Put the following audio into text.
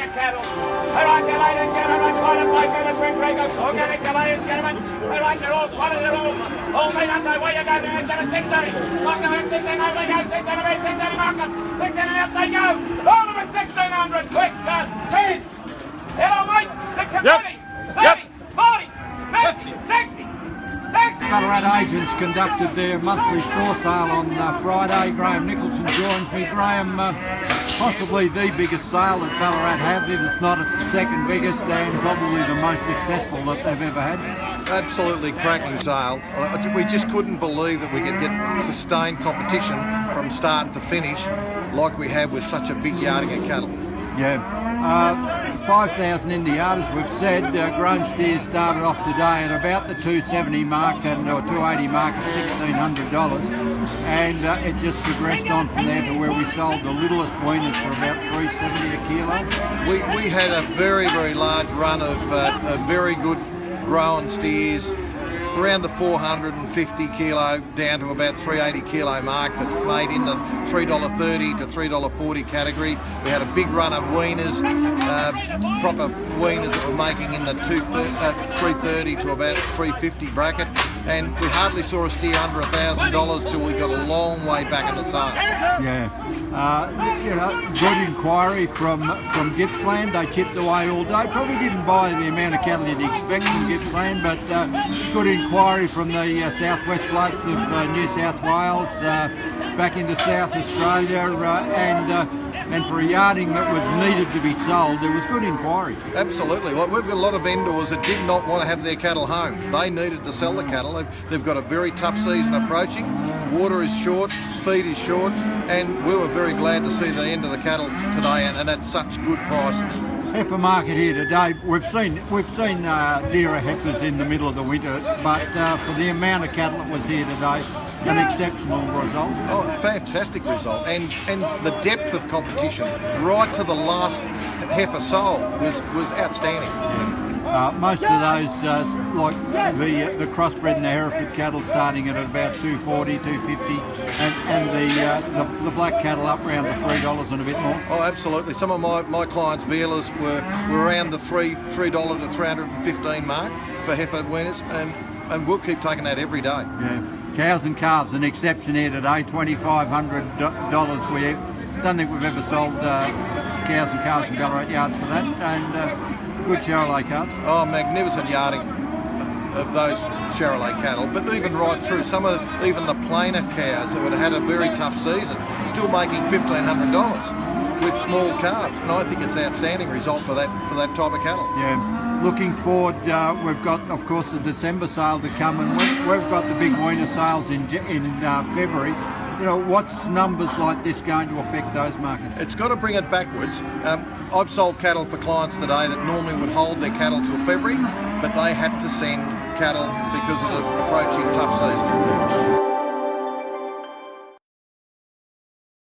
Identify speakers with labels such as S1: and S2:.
S1: your cattle. All right, there, ladies and gentlemen, right, quite a bloke in the drink breakers. Organic, ladies and gentlemen. All right, they're all plotted, they're all made up. Way you go, man, it's at 16. Marker at 16, over they go, 16 to me, 16 to marker. 16 and out they go. All of them at 1600. Quick, 10. Hello, mate. The committee. 30, 40, 50, 60.
S2: Ballarat agents conducted their monthly store sale on Friday. Graham Nicholson joins me. Graham, possibly the biggest sale that Ballarat have. If it's not, it's the second biggest and probably the most successful that they've ever had.
S3: Absolutely cracking sale. We just couldn't believe that we could get sustained competition from start to finish like we have with such a big yarding of cattle.
S2: Yeah. 5,000 in the yard, as we've said. Grown steers started off today at about the 270 mark or 280 mark at $1,600, and it just progressed on from there to where we sold the littlest weaners for about $370 a kilo.
S3: We had a very, very large run of very good grown steers, around the 450 kilo down to about 380 kilo mark that made in the $3.30 to $3.40 category. We had a big run of weaners, proper weaners that were making in the 330 to about 350 bracket, and we hardly saw a steer under $1,000 till we got a long way back in the sale.
S2: Yeah. Good inquiry from Gippsland. They chipped away all day. Probably didn't buy the amount of cattle you'd expect from Gippsland, but good inquiry from the southwest slopes of New South Wales, back into South Australia, and for a yarding that was needed to be sold, there was good inquiry.
S3: Absolutely. Well, we've got a lot of vendors that did not want to have their cattle home. They needed to sell the cattle. They've got a very tough season approaching. Water is short, feed is short, and we were very glad to see the end of the cattle today and at such good prices.
S2: Heifer market here today, we've seen dearer heifers in the middle of the winter, but for the amount of cattle that was here today, an exceptional result.
S3: Oh, fantastic result, and the depth of competition right to the last heifer sold was outstanding.
S2: Yeah. Most of those, like the crossbred and the Hereford cattle, starting at about $240, $250, and the black cattle up around the $3 and a bit more.
S3: Oh, absolutely. Some of my clients' vealers were around the $3 to $315 mark for heifer weaners, and we'll keep taking that every day.
S2: Yeah. Cows and calves, an exception here today, $2,500. We don't think we've ever sold cows and calves in Ballarat yards for that, and good Charolais calves.
S3: Oh, magnificent yarding of those Charolais cattle, but even right through, even the plainer cows that would have had a very tough season, still making $1,500 with small calves, and I think it's an outstanding result for that type of cattle.
S2: Yeah. Looking forward, we've got, of course, the December sale to come, and we've got the big weaner sales in February. What's numbers like this going to affect those markets?
S3: It's got to bring it backwards. I've sold cattle for clients today that normally would hold their cattle till February, but they had to send cattle because of the approaching tough season.